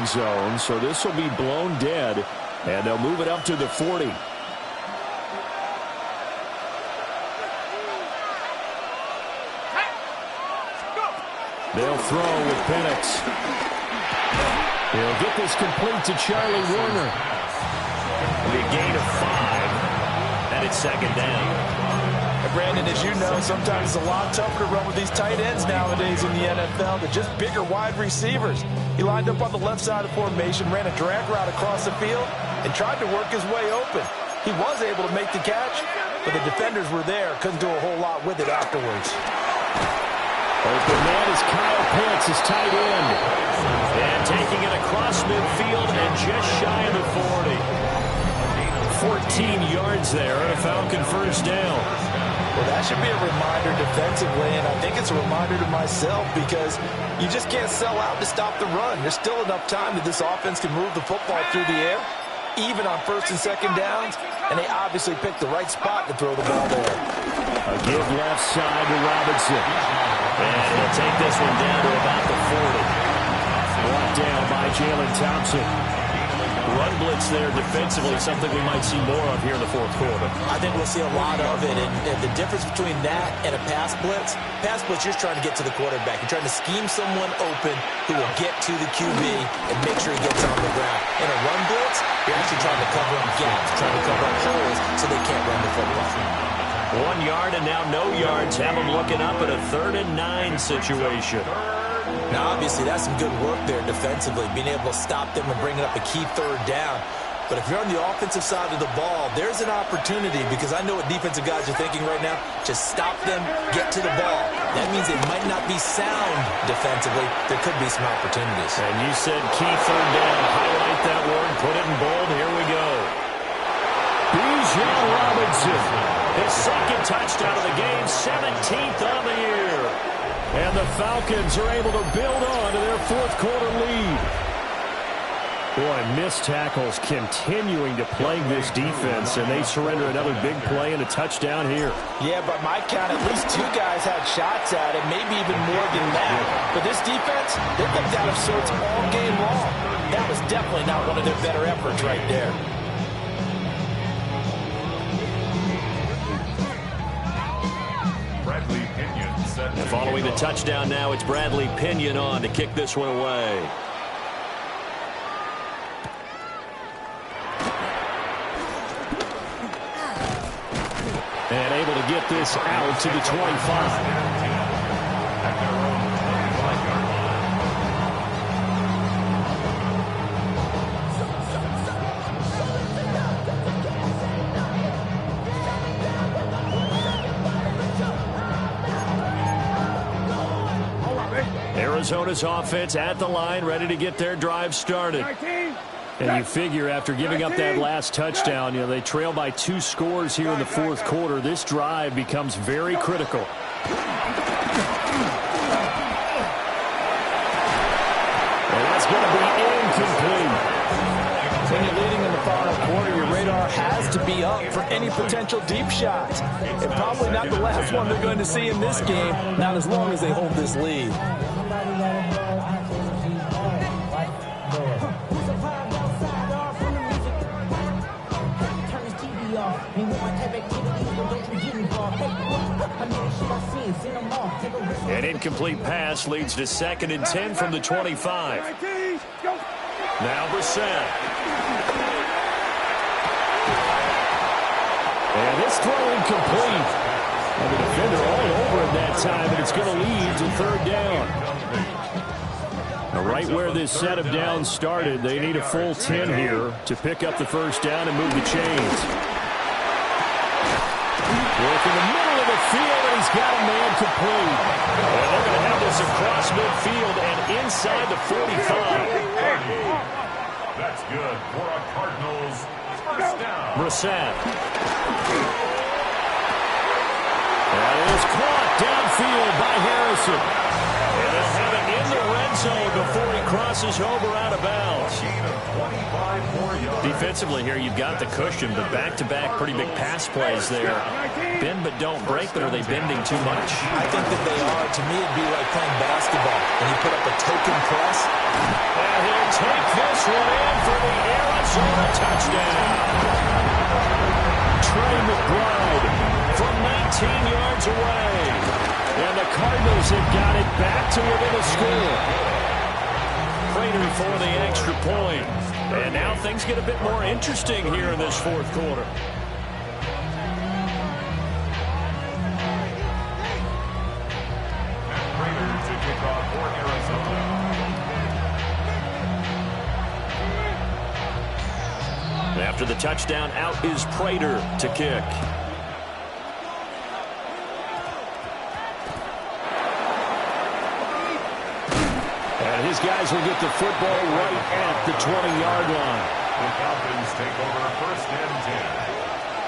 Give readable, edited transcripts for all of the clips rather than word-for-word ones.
strike zone, so this will be blown dead, and they'll move it up to the 40. They'll throw with Penix. He'll get this complete to Charlie Warner. It'll be a gain of 5, and it's second down. Brandon, as you know, sometimes it's a lot tougher to run with these tight ends nowadays in the NFL. They're just bigger wide receivers. He lined up on the left side of formation, ran a drag route across the field, and tried to work his way open. He was able to make the catch, but the defenders were there. Couldn't do a whole lot with it afterwards. Open man is Kyle Pitts, his tight end. And taking it across midfield and just shy of the 40. 14 yards there, and a Falcon first down. Well, that should be a reminder defensively, and I think it's a reminder to myself because you just can't sell out to stop the run. There's still enough time that this offense can move the football through the air, even on first and second downs, and they obviously picked the right spot to throw the ball there. A give left side to Robinson. And he'll take this one down to about the 40. Brought down by Jalen Thompson. Run blitz there defensively, something we might see more of here in the fourth quarter. I think we'll see a lot of it, and the difference between that and a pass blitz, you're trying to get to the quarterback. You're trying to scheme someone open who will get to the QB and make sure he gets on the ground. In a run blitz, you're actually trying to cover up gaps, trying to cover up holes so they can't run the football. 1 yard and now no yards. Have them looking up at a 3rd and 9 situation. Now, obviously, that's some good work there defensively, being able to stop them and bring up a key 3rd down. But if you're on the offensive side of the ball, there's an opportunity because I know what defensive guys are thinking right now. Just stop them, get to the ball. That means it might not be sound defensively. There could be some opportunities. And you said key 3rd down. Highlight that word. Put it in bold. Here we go. Bijan Robinson. His second touchdown of the game, 17th on the year. And the Falcons are able to build on to their fourth quarter lead. Boy, missed tackles continuing to plague this defense, and they surrender another big play and a touchdown here. Yeah, but my count, at least 2 guys had shots at it, maybe even more than that. But this defense, they looked out of sorts all game long. That was definitely not one of their better efforts right there. And following the touchdown now, it's Bradley Pinion on to kick this one away. And able to get this out to the 25. Arizona's offense at the line, ready to get their drive started. And you figure after giving up that last touchdown, they trail by 2 scores here in the fourth quarter. This drive becomes very critical. And that's going to be incomplete. When you're leading in the final quarter, your radar has to be up for any potential deep shots. And probably not the last one they're going to see in this game, not as long as they hold this lead. An incomplete pass leads to 2nd and 10 from the 25. Now Brissett. And this throw incomplete. And the defender all over it that time, and it's going to lead to 3rd down. Now, right where this set of downs started, they need a full 10 here to pick up the first down and move the chains. Work in the middle of the field, and he's got a man complete. And they're going to have this across midfield and inside the 45. That's good for a Cardinals first down. Brissett. That is caught downfield by Harrison. And they'll have it in the red end zone before he crosses over out of bounds. Defensively here, you've got the cushion, but back-to-back pretty big pass plays there. Bend but don't break, but are they bending too much? I think that they are. To me, it'd be like playing basketball, and you put up a token press. And he'll take this one in for the Arizona touchdown. Trey McBride from 19 yards away. And the Cardinals have got it back to within a score. Prater for the extra point. And now things get a bit more interesting here in this fourth quarter. Prater to kick off for Arizona. After the touchdown, out is Prater to kick. And his guys will get the football right at the 20-yard line. The Falcons take over first and 10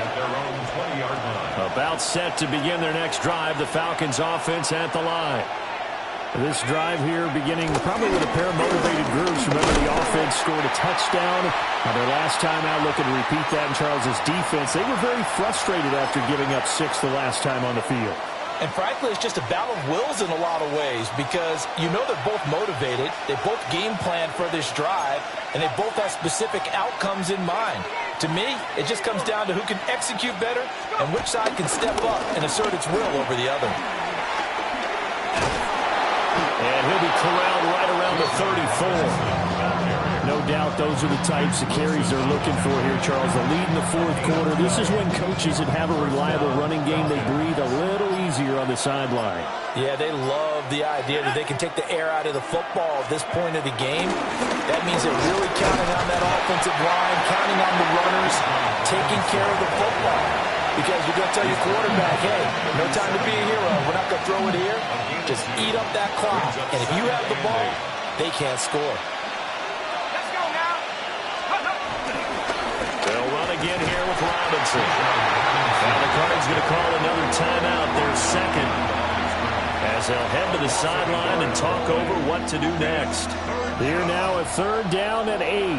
at their own 20-yard line. About set to begin their next drive, the Falcons offense at the line. This drive here beginning probably with a pair of motivated groups. Remember, the offense scored a touchdown. Their last time out, looking to repeat that in Charles's defense. They were very frustrated after giving up 6 the last time on the field. And frankly, it's just a battle of wills in a lot of ways because you know they're both motivated. They both game plan for this drive, and they both have specific outcomes in mind. To me, it just comes down to who can execute better and which side can step up and assert its will over the other. And he'll be corralled right around the 34. No doubt those are the types of carries they're looking for here, Charles. The lead in the fourth quarter. This is when coaches that have a reliable running game, they breathe a little easier on the sideline. Yeah, they love the idea that they can take the air out of the football at this point of the game. That means they're really counting on that offensive line, counting on the runners, taking care of the football. Because you're going to tell your quarterback, hey, no time to be a hero. We're not going to throw it here. Just eat up that clock. And if you have the ball, they can't score. They'll run again here with Robinson. Now the Cardinals going to call another timeout, their second, as they'll head to the sideline and talk over what to do next. Here now a third down and 8.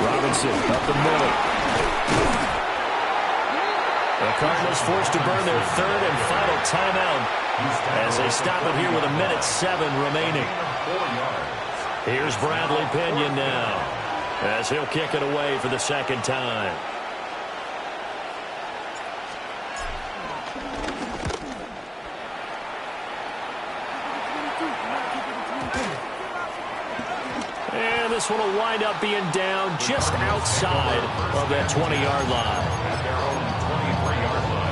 Robinson up the middle. The Cardinals forced to burn their third and final timeout as they stop it here with 1:07 remaining. Here's Bradley Pinion now as he'll kick it away for the second time. And this one will wind up being down just outside of that 20-yard line. At their own 23-yard line.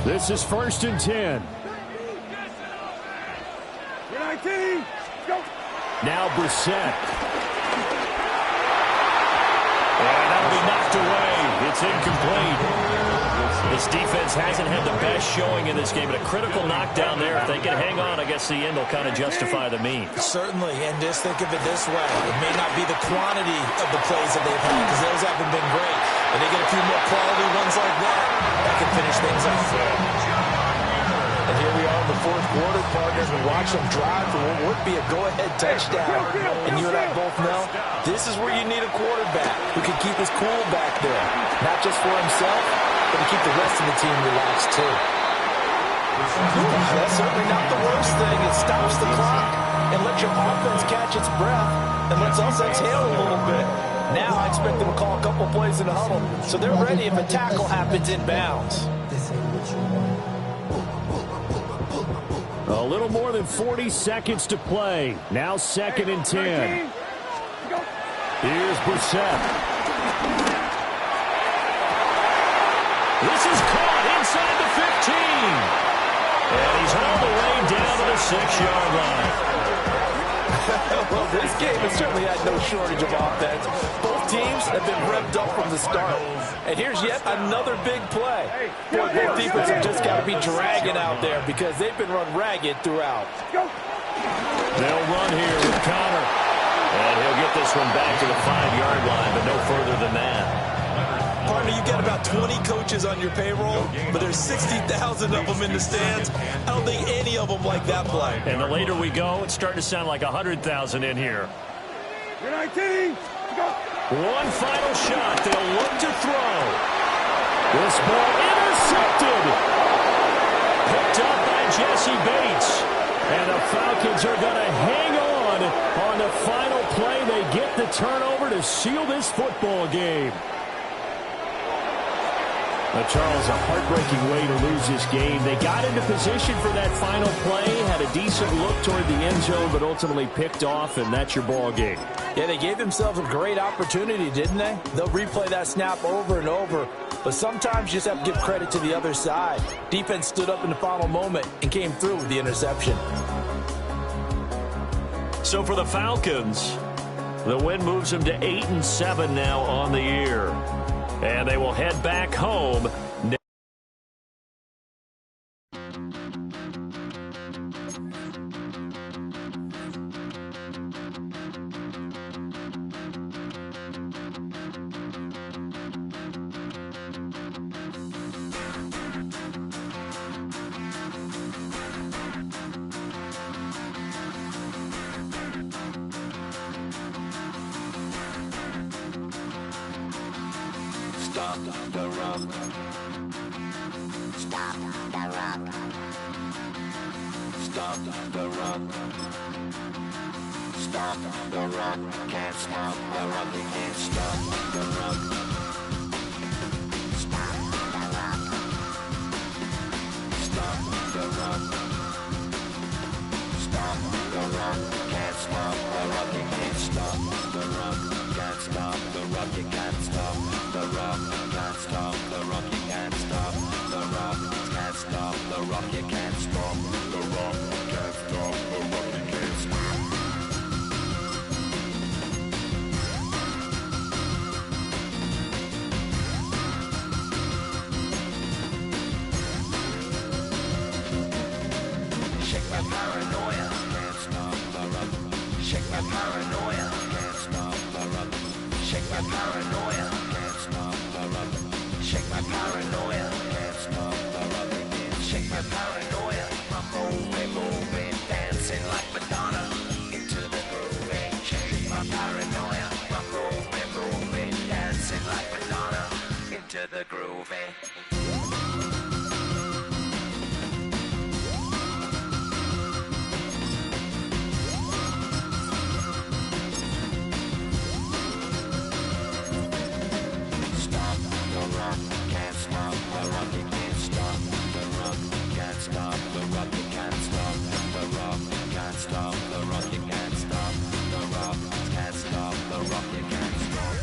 This is first and 10. Now Brissett. And that'll be knocked away. It's incomplete. This defense hasn't had the best showing in this game, but a critical knockdown there. If they can hang on, I guess the end will kind of justify the means. Certainly, and just think of it this way. It may not be the quantity of the plays that they've had because those haven't been great. But they get a few more quality ones like that can finish things off. And here we are in the fourth quarter, partners. We watch them drive for what would be a go-ahead touchdown. And you and I both know this is where you need a quarterback who can keep his cool back there. Not just for himself, but to keep the rest of the team relaxed, too. That's certainly not the worst thing. It stops the clock and lets your offense catch its breath and lets us exhale a little bit. Now I expect them to call a couple plays in the huddle, so they're ready if a tackle happens inbounds. A little more than 40 seconds to play. Now second and 10. Here's Brissett. This is caught inside the 15. And he's all the way down to the 6-yard line. Well, this game has certainly had no shortage of offense. Both teams have been revved up from the start. And here's yet another big play. Boy, both defenses have just got to be dragging out there because they've been run ragged throughout. They'll run here with Connor. And he'll get this one back to the 5-yard line, but no further than that. Partner, you've got about 20 coaches on your payroll, but there's 60,000 of them in the stands. I don't think any of them like that play. And the later we go, it's starting to sound like 100,000 in here. You're 19. Go. One final shot. They'll look to throw. This ball intercepted. Picked up by Jesse Bates. And the Falcons are going to hang on the final play. They get the turnover to seal this football game. Now, Charles, a heartbreaking way to lose this game. They got into position for that final play, had a decent look toward the end zone, but ultimately picked off, and that's your ball game. Yeah, they gave themselves a great opportunity, didn't they? They'll replay that snap over and over, but sometimes you just have to give credit to the other side. Defense stood up in the final moment and came through with the interception. So for the Falcons, the win moves them to 8-7 now on the year. And they will head back home. Stop the run. Stop the run. Stop the run. Stop the run. Can't stop the run. They can't stop the run. Stop the run. Stop the run. Stop the run. Can't stop the run. They can't stop the run. Can't stop the run. You can't stop the run. Can't stop the run. You can't stop the run. Can't stop the run. You can't stop the run. Can't stop the run. You can't stop. Shake my paranoia. Can't stop the run. Shake my paranoia. Can't stop the run. Shake my paranoia. Can't stop the run. Shake my paranoia. Can't stop the run. Shake my paranoia. I'm moving, dancing like Madonna into the groove. Shake my paranoia. I'm moving, dancing like Madonna into the groove. Stop the run, can't stop the run, you can't stop the run, can't stop the run, you can't stop the run, can't stop the run, you can't stop the run, can't stop the run, you can't stop.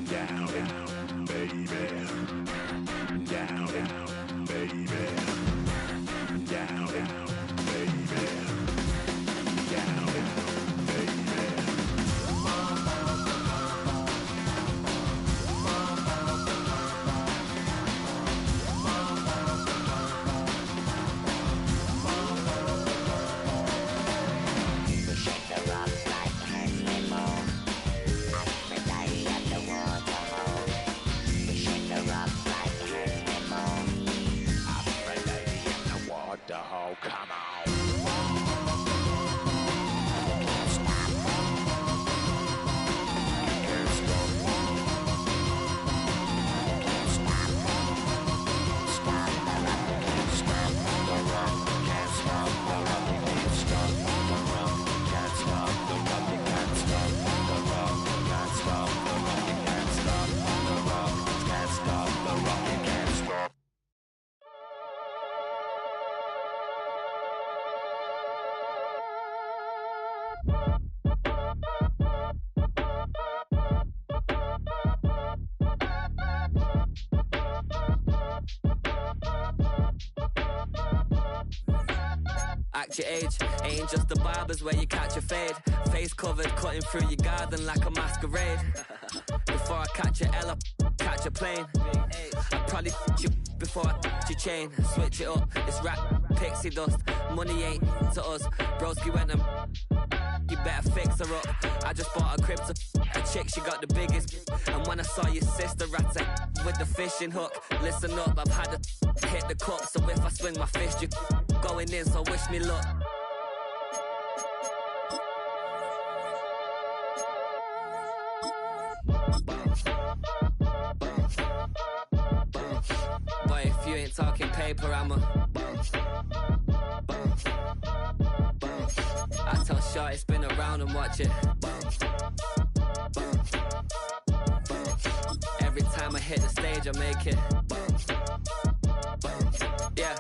Down, down, baby. Down, down, baby. Down, down, baby. Down, down, baby. Shake the rock like Henry Moore. Every day at the Waterhole. We shake the rock like Henry Moore. Every day at the Waterhole. Come on. You can't stop. You can't stop. You can't stop. Stop the rock. You can't stop the rock. Can't stop the rock. You can't stop the rock. Can't stop the rock. You can't stop the rock. Can't stop the rock. You can't stop the rock. Can't stop the rock. You can't stop. act your age. Ain't just the barbers where you catch a fade. Face covered, cutting through your garden like a masquerade. Before I catch a L, catch a plane. I probably you before I your chain. Switch it up, it's rap, pixie dust. Money ain't to us. Broski went and you better fix her up. I just bought a crib to a chick, she got the biggest. And when I saw your sister rat with the fishing hook, listen up, I've had to hit the cup. So if I swing my fist, you going in, so wish me luck. Boy, if you ain't talking paper, I'm a I tell Shorty spin around and watch it. Every time I hit the stage, I make it. Yeah.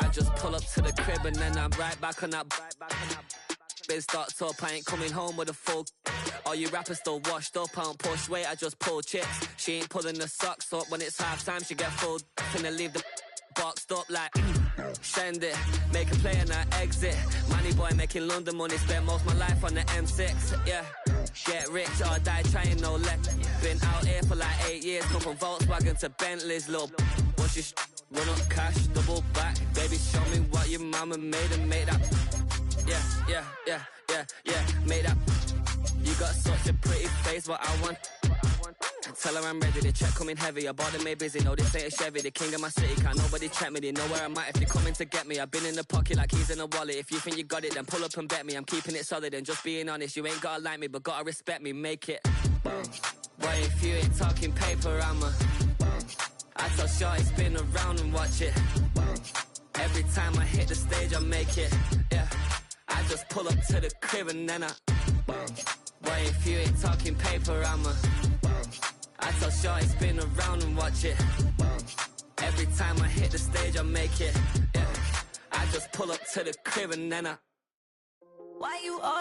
I just pull up to the crib and then I'm right back on that. Been starts up, I ain't coming home with a full. All you rappers still washed up, I don't push weight, I just pull chips. She ain't pulling the socks up, when it's half time she get full. Finna leave the boxed up like send it, make a play and I exit. Money boy making London money, spent most of my life on the M6. Yeah, get rich or die trying, no let. Been out here for like 8 years, come from Volkswagen to Bentley's, little what's your run up cash, double back. Baby show me what your mama made and made up. Yeah, made up. You got such a pretty face, what I want. Tell her I'm ready, the check coming heavy. I bought them made busy, no this ain't a Chevy. The king of my city, can't nobody check me. They know where I'm at if they coming to get me. I've been in the pocket like keys in a wallet. If you think you got it, then pull up and bet me. I'm keeping it solid and just being honest. You ain't gotta like me, but gotta respect me, make it. Boy, if you ain't talking paper, I'm a I tell Shorty spin around and watch it. Every time I hit the stage, I make it. Yeah, I just pull up to the crib and then I Boy, if you ain't talking paper, I'm a I tell Shorty spin around and watch it. Every time I hit the stage, I make it. Yeah, I just pull up to the crib and then I Why you all